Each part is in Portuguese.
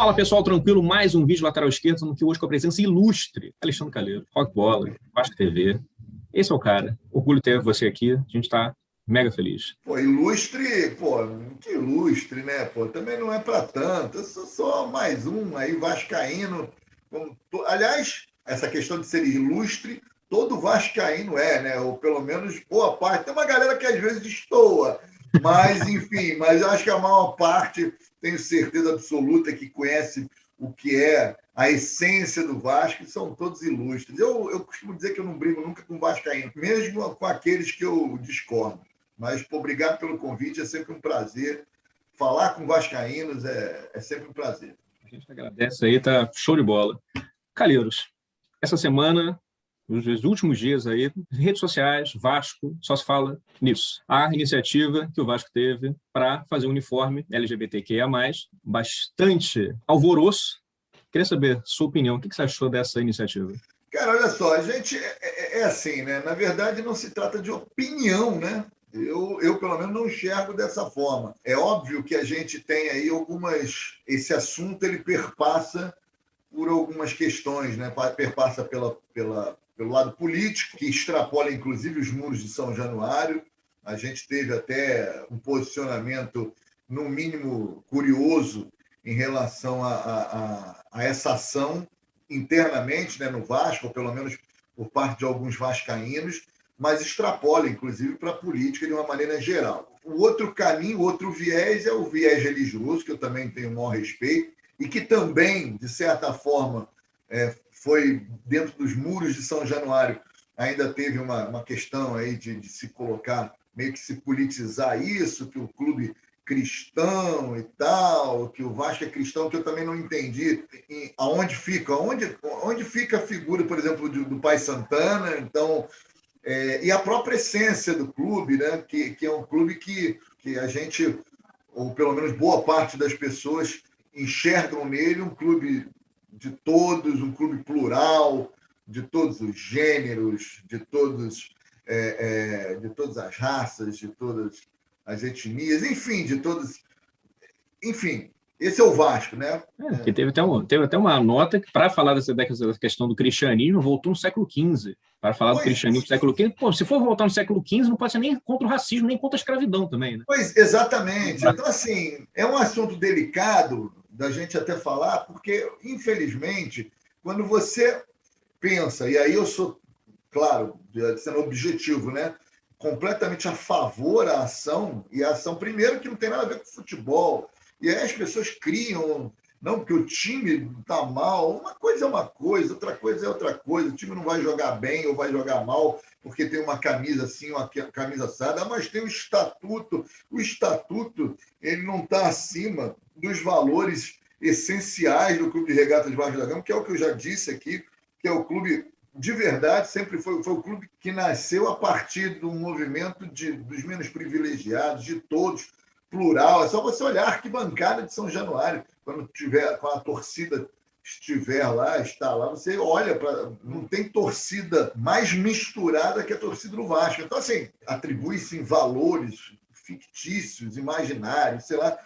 Fala, pessoal, tranquilo? Mais um vídeo lateral esquerdo, no que hoje com a presença ilustre, Alexandre Calheiro, Rock Bola, Vasco TV. Esse é o cara. Orgulho ter você aqui. A gente tá mega feliz. Pô, ilustre, pô, que ilustre, né? Pô, também não é para tanto. Eu sou só mais um aí, vascaíno. Aliás, essa questão de ser ilustre, todo vascaíno é, né? Ou pelo menos boa parte. Tem uma galera que às vezes destoa, mas enfim, mas eu acho que a maior parte, tenho certeza absoluta, que conhece o que é a essência do Vasco, são todos ilustres. Eu costumo dizer que eu não brigo nunca com vascaíno, mesmo com aqueles que eu discordo. Mas, pô, obrigado pelo convite, é sempre um prazer. Falar com vascaínos é sempre um prazer. A gente agradece aí, tá show de bola. Calheiros, essa semana, nos últimos dias aí, redes sociais, Vasco, só se fala nisso. A iniciativa que o Vasco teve para fazer um uniforme LGBTQIA+, bastante alvoroço. Queria saber sua opinião, o que você achou dessa iniciativa? Cara, olha só, a gente é assim, né? Na verdade, não se trata de opinião, né? Eu, pelo menos, não enxergo dessa forma. É óbvio que a gente tem aí algumas... Esse assunto, ele perpassa por algumas questões, né? Perpassa pelo lado político, que extrapola, inclusive, os muros de São Januário. A gente teve até um posicionamento, no mínimo, curioso em relação a essa ação internamente, né, no Vasco, ou pelo menos por parte de alguns vascaínos, mas extrapola, inclusive, para a política de uma maneira geral. O outro caminho, o outro viés é o viés religioso, que eu também tenho o maior respeito, e que também, de certa forma, foi dentro dos muros de São Januário, ainda teve uma questão aí de se colocar, meio que se politizar isso, que o clube cristão e tal, que o Vasco é cristão, que eu também não entendi aonde fica, onde fica a figura, por exemplo, do Pai Santana. Então, e a própria essência do clube, né? Que é um clube que a gente, ou pelo menos boa parte das pessoas, enxergam nele um clube de todos, um clube plural, de todos os gêneros, de todas as raças, de todas as etnias, enfim, de todas... Enfim, esse é o Vasco, né? Que teve até uma nota que, para falar dessa questão do cristianismo, voltou no século XV. Para falar do cristianismo do século XV, pô, se for voltar no século XV, não pode ser nem contra o racismo, nem contra a escravidão também, né? Pois, exatamente. Então, assim, é um assunto delicado da gente até falar, porque, infelizmente, quando você pensa, e aí eu sou, claro, sendo objetivo, né? Completamente a favor da ação, e a ação, primeiro, que não tem nada a ver com futebol. E aí as pessoas criam, não, porque o time está mal. Uma coisa é uma coisa, outra coisa é outra coisa. O time não vai jogar bem ou vai jogar mal porque tem uma camisa assim, uma camisa assada, mas tem o estatuto. O estatuto, ele não está acima dos valores essenciais do Clube de Regatas Vasco da Gama, que é o que eu já disse aqui, que é o clube... de verdade, sempre foi o clube que nasceu a partir do movimento dos menos privilegiados, de todos, plural. É só você olhar a arquibancada de São Januário, quando a torcida está lá, você olha para... Não tem torcida mais misturada que a torcida do Vasco. Então, assim, atribui-se valores fictícios, imaginários, sei lá,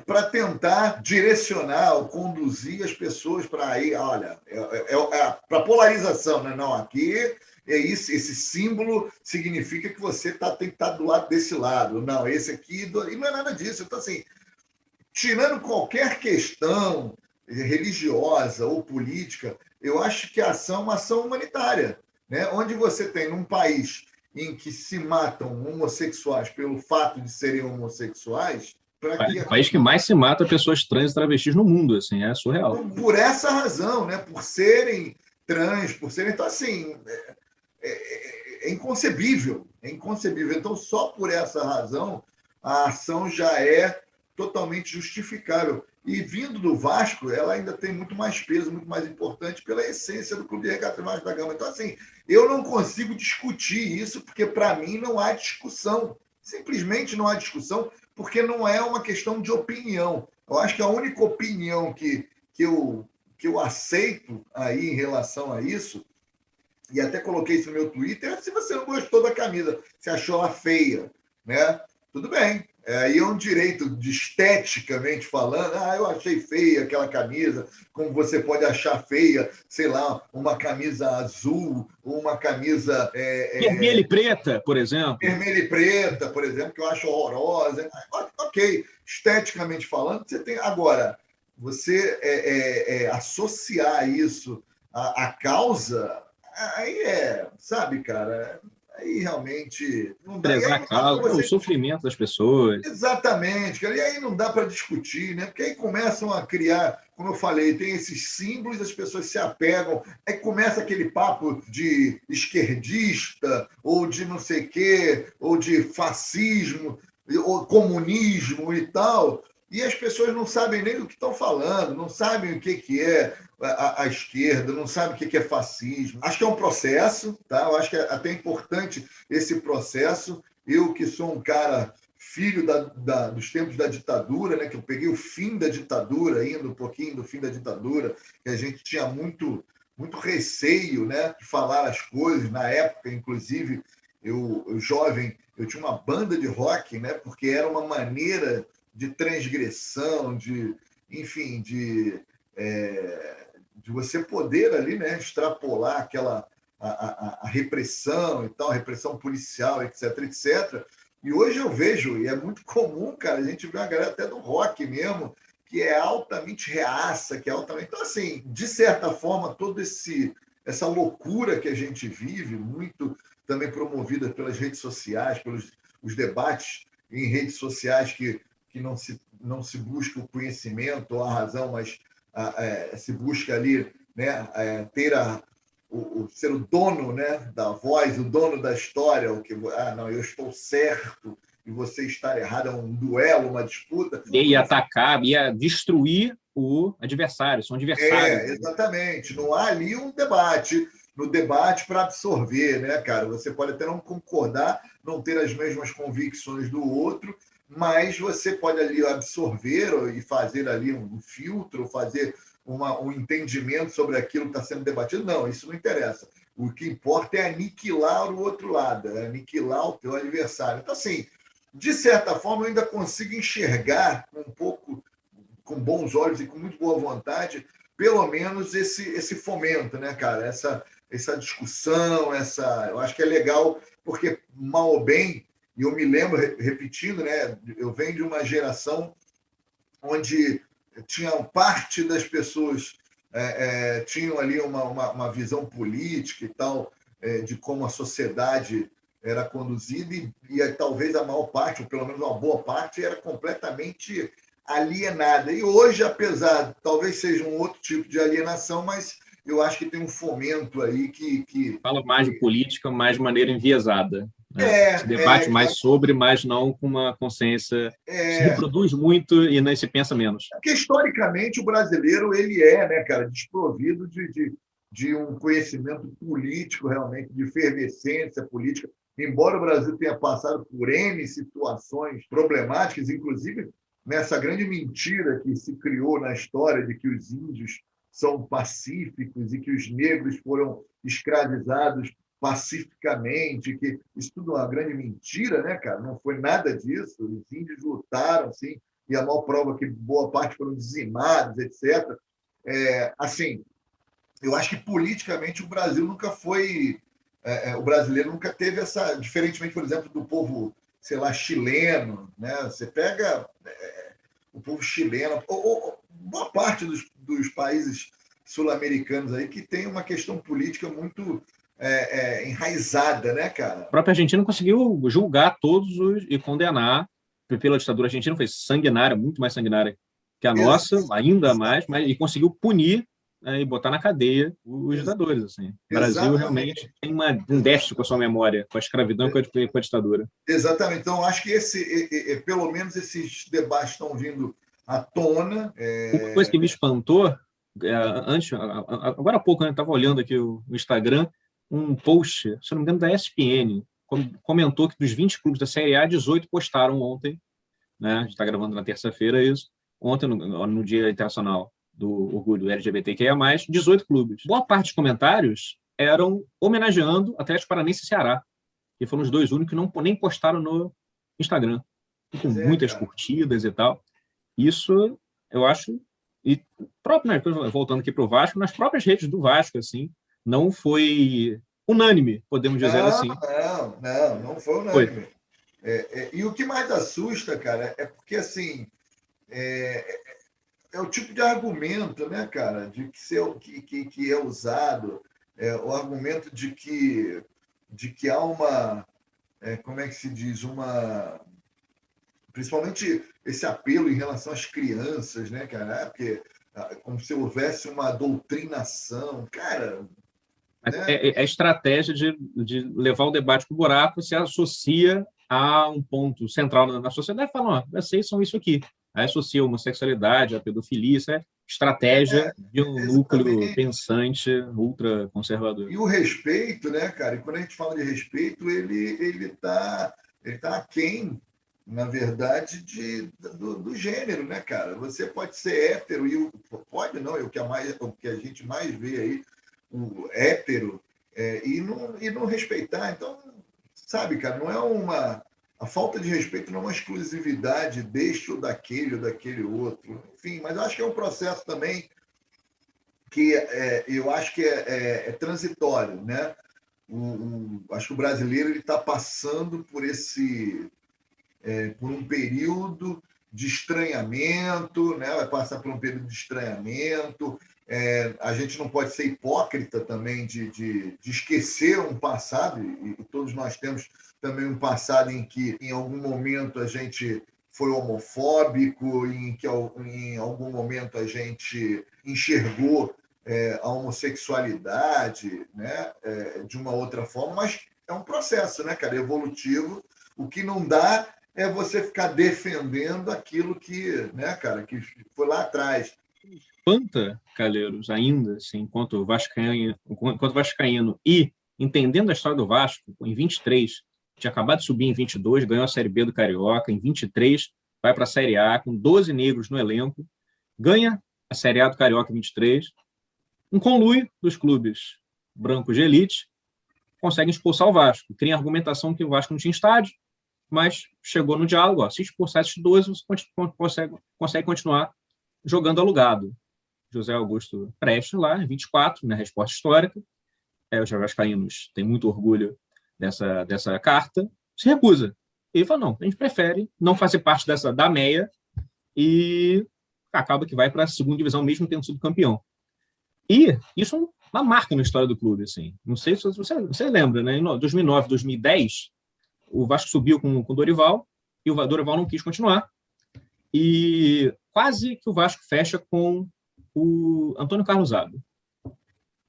para tentar direcionar ou conduzir as pessoas para aí, olha, para polarização, né? Não, aqui é isso, esse símbolo significa que você tem que estar do lado desse lado, não, esse aqui, e não é nada disso. Então, assim, tirando qualquer questão religiosa ou política, eu acho que a ação é uma ação humanitária, né? Onde você tem, num país em que se matam homossexuais pelo fato de serem homossexuais... O país que mais se mata pessoas trans e travestis no mundo, assim, é surreal. Por essa razão, né? Por serem trans, por serem... Então, assim, é inconcebível, é inconcebível. Então, só por essa razão, a ação já é totalmente justificável. E vindo do Vasco, ela ainda tem muito mais peso, muito mais importante pela essência do Clube de Regatas Vasco da Gama. Então, assim, eu não consigo discutir isso, porque, para mim, não há discussão. Simplesmente não há discussão, porque não é uma questão de opinião. Eu acho que a única opinião que eu aceito aí em relação a isso, e até coloquei isso no meu Twitter, é se você não gostou da camisa, se achou ela feia, né? Tudo bem, Aí é um direito de esteticamente falando, eu achei feia aquela camisa, como você pode achar feia, sei lá, uma camisa azul, ou uma camisa... Vermelha e preta, por exemplo. Vermelha e preta, por exemplo, que eu acho horrorosa. Ok, esteticamente falando, você tem... Agora, você associar isso à causa, aí sabe, cara... Aí realmente não dá. Prezar a causa, o sofrimento das pessoas. Exatamente, cara. E aí não dá para discutir, né? Porque aí começam a criar, como eu falei, tem esses símbolos, as pessoas se apegam, aí começa aquele papo de esquerdista, ou de não sei o quê, ou de fascismo, ou comunismo e tal. E as pessoas não sabem nem do que estão falando, não sabem o que é a esquerda, não sabem o que é fascismo. Acho que é um processo, tá? Eu acho que é até importante esse processo. Eu, que sou um cara filho dos tempos da ditadura, né? Que eu peguei o fim da ditadura, indo um pouquinho do fim da ditadura, que a gente tinha muito receio, né, de falar as coisas. Na época, inclusive, eu jovem, eu tinha uma banda de rock, né? Porque era uma maneira de transgressão, enfim, de você poder ali, né, extrapolar a repressão e tal, a repressão policial, etc, etc. E hoje eu vejo, e é muito comum, cara, a gente vê uma galera até do rock mesmo, que é altamente reaça, que é altamente... Então, assim, de certa forma, toda essa loucura que a gente vive, muito também promovida pelas redes sociais, pelos os debates em redes sociais que não se busca o conhecimento ou a razão, mas se busca ali, né, ser o dono, né, da voz, o dono da história, não, eu estou certo e você está errado, é um duelo, uma disputa. Ia atacar, ia destruir o adversário, são adversários. Exatamente. Não há ali um debate, no debate para absorver, né, cara? Você pode até não concordar, não ter as mesmas convicções do outro, mas você pode ali absorver e fazer ali um filtro, fazer um entendimento sobre aquilo que está sendo debatido. Não, isso não interessa. O que importa é aniquilar o outro lado, é aniquilar o teu adversário. Então, assim, de certa forma, eu ainda consigo enxergar um pouco, com bons olhos e com muito boa vontade, pelo menos esse fomento, né, cara? Essa discussão, eu acho que é legal, porque, mal ou bem, e eu me lembro, repetindo, né, eu venho de uma geração onde tinha parte das pessoas tinham ali uma visão política e tal, de como a sociedade era conduzida, e talvez a maior parte, ou pelo menos uma boa parte, era completamente alienada. E hoje, apesar, talvez seja um outro tipo de alienação, mas eu acho que tem um fomento aí que... Fala mais de política, mais de maneira enviesada. Se debate mais sobre, mas não com uma consciência. Se reproduz muito e não se pensa menos. Porque, historicamente, o brasileiro ele né, cara, desprovido de um conhecimento político, realmente, de efervescência política. Embora o Brasil tenha passado por N situações problemáticas, inclusive nessa grande mentira que se criou na história de que os índios são pacíficos e que os negros foram escravizados pacificamente, que isso tudo é uma grande mentira, né, cara? Não foi nada disso. Os índios lutaram, sim, e a maior prova é que boa parte foram dizimados, etc. Assim, eu acho que politicamente o Brasil nunca foi... o brasileiro nunca teve essa... Diferentemente, por exemplo, do povo, sei lá, chileno, né? Você pega o povo chileno, ou boa parte dos países sul-americanos aí que tem uma questão política muito enraizada, né, cara? A própria Argentina conseguiu julgar todos e condenar pela ditadura argentina, foi sanguinária, muito mais sanguinária que a nossa, ainda mais, e conseguiu punir e botar na cadeia os ditadores. Assim. O Brasil realmente tem um déficit com a sua memória, com a escravidão e com a ditadura. Exatamente. Então, acho que pelo menos esses debates estão vindo à tona. Uma coisa que me espantou, antes, agora há pouco, eu estava olhando aqui o Instagram, um post, se não me engano, da ESPN, comentou que dos 20 clubes da Série A, 18 postaram ontem, né? A gente está gravando na terça-feira isso, ontem, no Dia Internacional do Orgulho LGBTQIA+, 18 clubes. Boa parte dos comentários eram homenageando Atlético Paranaense e Ceará, que foram os dois únicos que nem postaram no Instagram. com muitas curtidas e tal. Isso, eu acho, e próprio, né, voltando aqui para o Vasco, nas próprias redes do Vasco, assim, não foi unânime, podemos dizer assim. Não foi unânime. E o que mais assusta, cara, é porque, assim, é o tipo de argumento, né, cara, de que é usado, o argumento de que há uma, como é que se diz, principalmente esse apelo em relação às crianças, né, cara, porque como se houvesse uma doutrinação, cara, né? A estratégia de levar o debate para o buraco se associa a um ponto central na sociedade, fala, vocês são isso aqui. Aí associa a homossexualidade, a pedofilia, isso é estratégia de um núcleo pensante ultraconservador. E o respeito, né, cara? E quando a gente fala de respeito, ele tá aquém, na verdade, do gênero, né, cara? Você pode ser hétero, pode não, é o que a gente mais vê aí, o hétero, e não respeitar. Então, sabe, cara, não é a falta de respeito não é uma exclusividade deste ou daquele outro. Enfim, mas eu acho que é um processo também que eu acho que é transitório, né? Acho que o brasileiro está passando por por um período de estranhamento, né? Vai passar por um período de estranhamento. A gente não pode ser hipócrita também de esquecer um passado, e todos nós temos também um passado em que, em algum momento, a gente foi homofóbico, em que em algum momento a gente enxergou a homossexualidade, né, de uma outra forma, mas é um processo, né, cara, evolutivo. O que não dá é você ficar defendendo aquilo que, né, cara, que foi lá atrás. Espanta, Calheiros, ainda, assim, enquanto vascaíno e entendendo a história do Vasco, em 23, tinha acabado de subir em 22, ganhou a Série B do Carioca, em 23 vai para a Série A com 12 negros no elenco, ganha a Série A do Carioca em 23, um conluio dos clubes brancos de elite, consegue expulsar o Vasco. Cria a argumentação que o Vasco não tinha estádio, mas chegou no diálogo, se expulsar esses 12, você consegue continuar jogando alugado. José Augusto Prestes, lá, em 24, na resposta histórica, os vascaínos têm muito orgulho dessa carta, se recusa. E fala, não, a gente prefere não fazer parte da MEA e acaba que vai para a segunda divisão, mesmo tendo sido campeão. E isso é uma marca na história do clube. Assim. Não sei se você lembra, né? Em 2009, 2010, o Vasco subiu com o Dorival e o Dorival não quis continuar. E quase que o Vasco fecha com o Antônio Carlos Zago,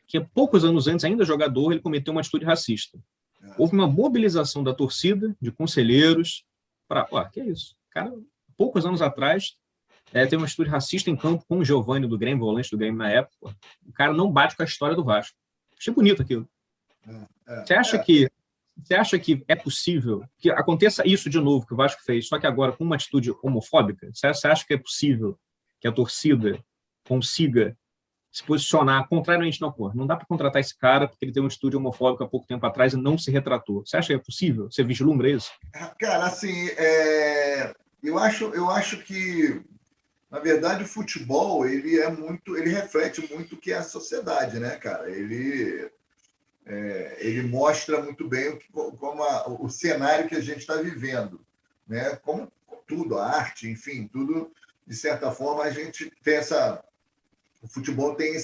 que poucos anos antes, ainda jogador, ele cometeu uma atitude racista. Houve uma mobilização da torcida, de conselheiros, para, que é isso? Cara, poucos anos atrás, teve uma atitude racista em campo com o Giovani do Grêmio, volante do Grêmio na época. O cara não bate com a história do Vasco. Achei bonito aquilo. Você acha que é possível que aconteça isso de novo que o Vasco fez, só que agora com uma atitude homofóbica? Você acha que é possível que a torcida consiga se posicionar contrariamente? Não dá para contratar esse cara porque ele tem uma atitude homofóbica há pouco tempo atrás e não se retratou. Você acha que é possível? Você vislumbra isso? Cara, assim, eu acho que, na verdade, o futebol ele reflete muito o que é a sociedade, né, cara? Ele mostra muito bem o cenário que a gente está vivendo, né? Como tudo, a arte, enfim, tudo, de certa forma, a gente tem o futebol tem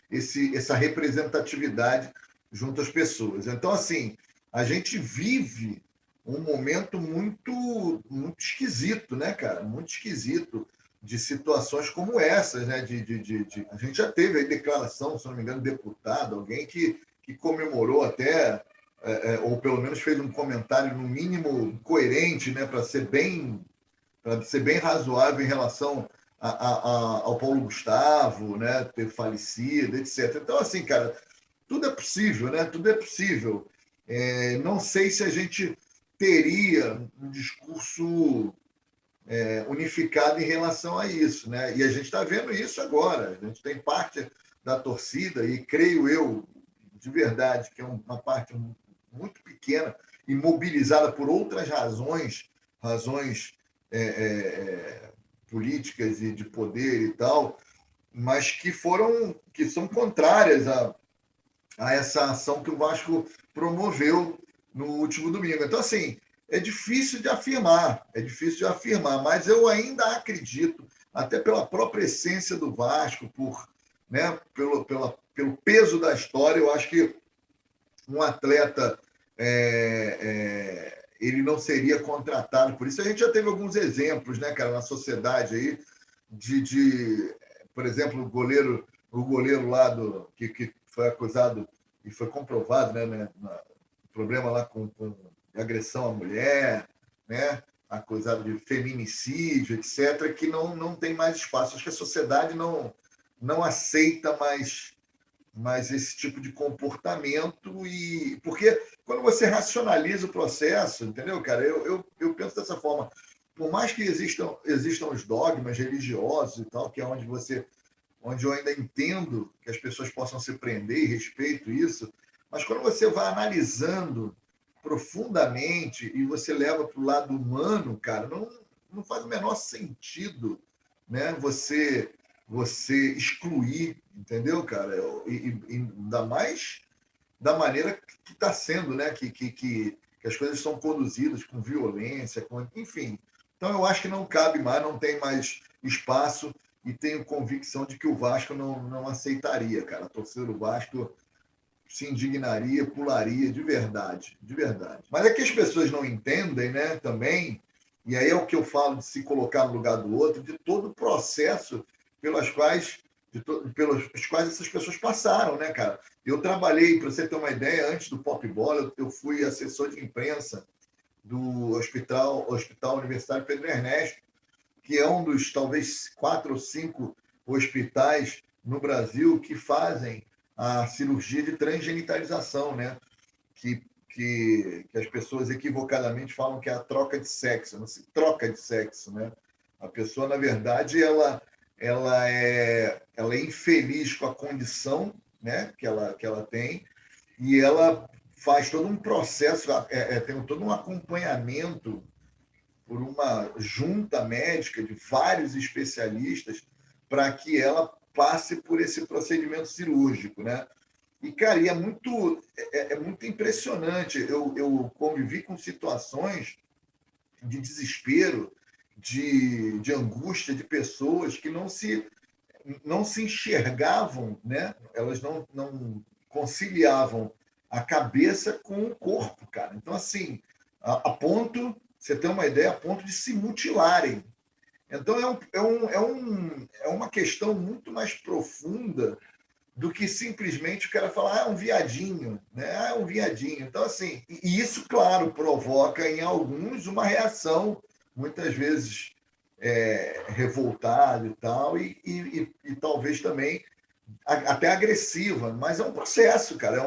essa representatividade junto às pessoas. Então, assim, a gente vive um momento muito, muito esquisito, né, cara? Muito esquisito, de situações como essas, né? A gente já teve aí declaração, se não me engano, deputado, alguém que comemorou até, ou pelo menos fez um comentário, no mínimo, coerente, né, para ser bem razoável em relação ao Paulo Gustavo, né, ter falecido, etc. Então, assim, cara, tudo é possível, né? Tudo é possível. Não sei se a gente teria um discurso unificado em relação a isso, né? E a gente está vendo isso agora. A gente tem parte da torcida, e creio eu, de verdade, que é uma parte muito pequena e mobilizada por outras razões políticas e de poder e tal, mas que são contrárias a essa ação que o Vasco promoveu no último domingo. Então, assim, é difícil de afirmar, mas eu ainda acredito, até pela própria essência do Vasco, né, pelo peso da história, eu acho que um atleta ele não seria contratado. Por isso a gente já teve alguns exemplos, né, cara, na sociedade aí, por exemplo, o goleiro lá que foi acusado e foi comprovado, né, problema lá com agressão à mulher, né, acusado de feminicídio, etc., que não tem mais espaço. Acho que a sociedade não aceita mais esse tipo de comportamento, porque quando você racionaliza o processo, entendeu, cara? Eu penso dessa forma. Por mais que existam os dogmas religiosos e tal, que é onde eu ainda entendo que as pessoas possam se prender e respeito isso, mas quando você vai analisando profundamente e você leva para o lado humano, cara, não faz o menor sentido, né? Você excluir, entendeu, cara? E ainda mais da maneira que está sendo, né? Que as coisas são conduzidas com violência, enfim. Então, eu acho que não cabe mais, não tem mais espaço e tenho convicção de que o Vasco não aceitaria, cara. A torcida do Vasco se indignaria, pularia de verdade, de verdade. Mas é que as pessoas não entendem, né, também, e aí é o que eu falo de se colocar no lugar do outro, de todo o processo pelos quais essas pessoas passaram, né, cara? Eu trabalhei, para você ter uma ideia, antes do Pop Bola, eu fui assessor de imprensa do Hospital Universitário Pedro Ernesto, que é um dos, talvez, 4 ou 5 hospitais no Brasil que fazem a cirurgia de transgenitalização, né? Que as pessoas equivocadamente falam que é a troca de sexo. Não se troca de sexo, né? A pessoa, na verdade, ela é infeliz com a condição, né, que ela tem, e ela faz todo um processo, tem todo um acompanhamento por uma junta médica de vários especialistas para que ela passe por esse procedimento cirúrgico, né? E, cara, é muito impressionante. Eu convivi com situações de desespero, de angústia de pessoas que não se enxergavam, né? Elas não conciliavam a cabeça com o corpo, cara. Então, assim, a ponto, você tem uma ideia, a ponto de se mutilarem. Então, é uma questão muito mais profunda do que simplesmente o cara falar, é um viadinho, né? É um viadinho. Então, assim, e isso, claro, provoca em alguns uma reação, muitas vezes revoltada e tal, e talvez também até agressiva, mas é um processo, cara,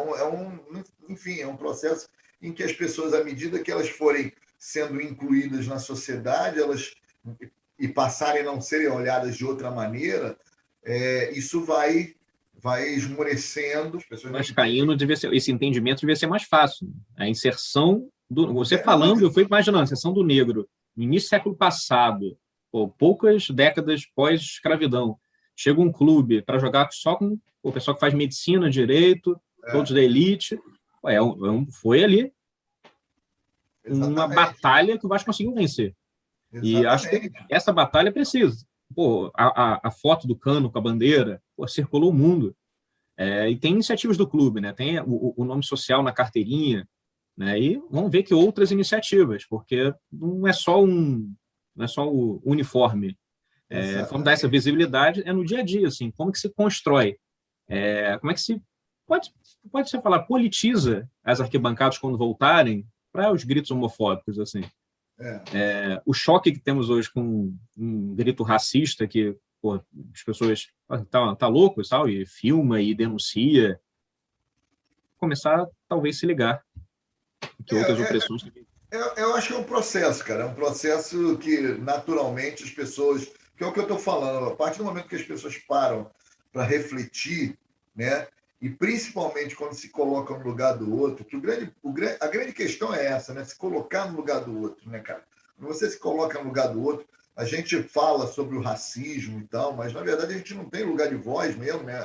enfim, é um processo em que as pessoas, à medida que elas forem sendo incluídas na sociedade, e passarem a não serem olhadas de outra maneira, isso vai esmorecendo. As pessoas Mas caindo, esse entendimento devia ser mais fácil. A inserção você falando, eu fui imaginando, a inserção do negro no início do século passado, poucas décadas pós-escravidão. Chega um clube para jogar só com o pessoal que faz medicina, direito, todos da elite. Foi ali uma batalha que o Vasco conseguiu vencer. E acho que essa batalha precisa. A foto do Cano com a bandeira circulou o mundo. E tem iniciativas do clube, né? Tem o nome social na carteirinha, né? E vamos ver que outras iniciativas, porque não é só o uniforme. Vamos dar essa visibilidade no dia a dia, assim, como que se constrói, como é que se pode se falar, politiza as arquibancadas quando voltarem para os gritos homofóbicos, assim. O choque que temos hoje com um grito racista que as pessoas tá louco e tal, e filma e denuncia, começar talvez se ligar que outras opressões também. Eu acho que é um processo, cara. É um processo que, naturalmente, as pessoas... Que é o que eu estou falando. A partir do momento que as pessoas param para refletir, né? E principalmente quando se colocam no lugar do outro, que a grande questão é essa, né? Se colocar no lugar do outro, né, cara? você se coloca no lugar do outro. A gente fala sobre o racismo e tal, mas, na verdade, a gente não tem lugar de voz mesmo, né?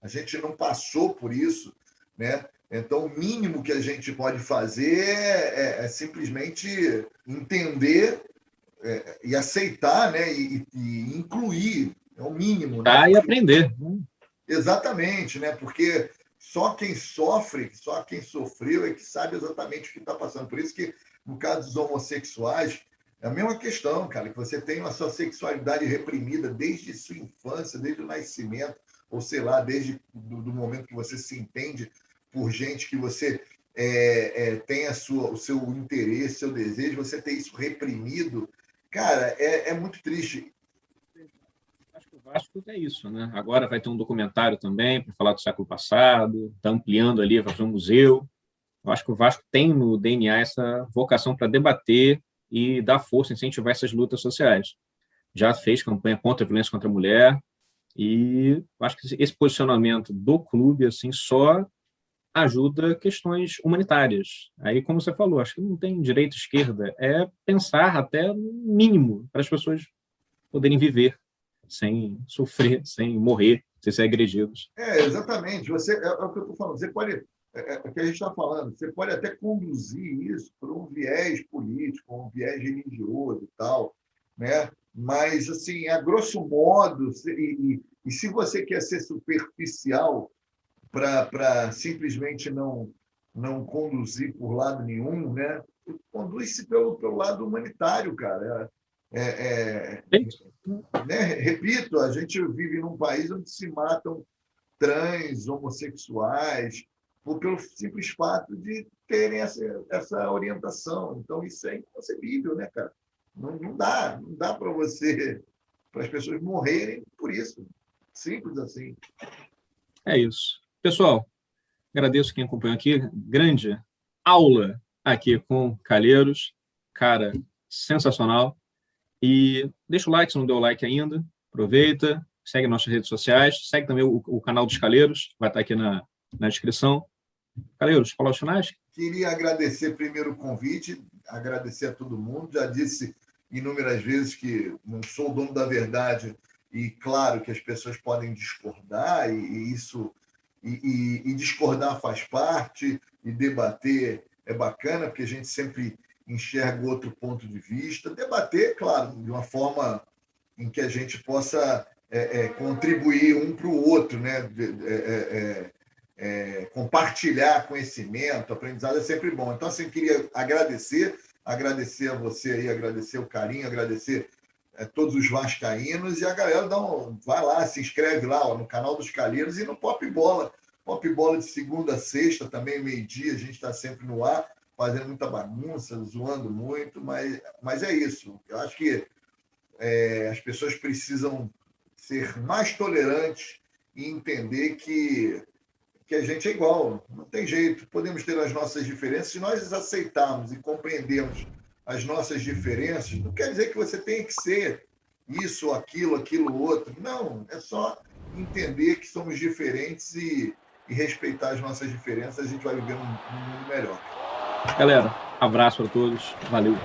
A gente não passou por isso, né? Então, o mínimo que a gente pode fazer é simplesmente entender e aceitar, né? E incluir, é o mínimo, né? E aprender. Exatamente, né? Porque só quem sofre, só quem sofreu é que sabe exatamente o que está passando. Por isso que, no caso dos homossexuais, é a mesma questão, cara, que você tem a sua sexualidade reprimida desde sua infância, desde o nascimento, ou sei lá, desde do momento que você se entende por gente que você tem o seu interesse, seu desejo, você ter isso reprimido, cara, é muito triste. Acho que o Vasco é isso, né? Agora vai ter um documentário também para falar do século passado, está ampliando ali, vai fazer um museu. Eu acho que o Vasco tem no DNA essa vocação para debater e dar força, incentivar essas lutas sociais. Já fez campanha contra a violência contra a mulher e acho que esse posicionamento do clube assim só ajuda questões humanitárias. Aí, como você falou, acho que não tem direita e esquerda, é pensar até no mínimo para as pessoas poderem viver sem sofrer, sem morrer, sem ser agredidos. Exatamente. Você, é o que eu estou falando. Você pode, o que a gente está falando, você pode até conduzir isso por um viés político, um viés religioso e tal, né? Mas, assim, a grosso modo, e se você quer ser superficial para simplesmente não conduzir por lado nenhum, né? Conduz-se pelo lado humanitário, cara. Né? Repito, a gente vive num país onde se matam trans, homossexuais, pelo simples fato de terem essa orientação. Então, isso é inconcebível, né, cara? Não dá para as pessoas morrerem por isso. Simples assim. É isso. Pessoal, agradeço quem acompanhou aqui. Grande aula aqui com Calheiros. Cara, sensacional. E deixa o like se não deu o like ainda. Aproveita, segue nossas redes sociais, segue também o canal dos Calheiros, vai estar aqui na descrição. Calheiros, palavras finais? Queria agradecer primeiro o convite, agradecer a todo mundo. Já disse inúmeras vezes que não sou o dono da verdade e claro que as pessoas podem discordar e discordar faz parte e debater é bacana porque a gente sempre enxerga outro ponto de vista. Debater, claro, de uma forma em que a gente possa contribuir um para o outro, né? Compartilhar conhecimento, aprendizado é sempre bom. Então, assim, queria agradecer a você aí, agradecer o carinho, agradecer todos os vascaínos e a galera vai lá, se inscreve lá no canal dos Calheiros e no Pop Bola. Pop Bola de segunda a sexta, também meio-dia, a gente está sempre no ar, fazendo muita bagunça, zoando muito, mas é isso. Eu acho que as pessoas precisam ser mais tolerantes e entender que a gente é igual, não tem jeito. Podemos ter as nossas diferenças, se nós aceitarmos e compreendermos as nossas diferenças, não quer dizer que você tenha que ser isso, aquilo, outro. Não, é só entender que somos diferentes e respeitar as nossas diferenças, a gente vai viver num mundo melhor. Galera, abraço para todos. Valeu.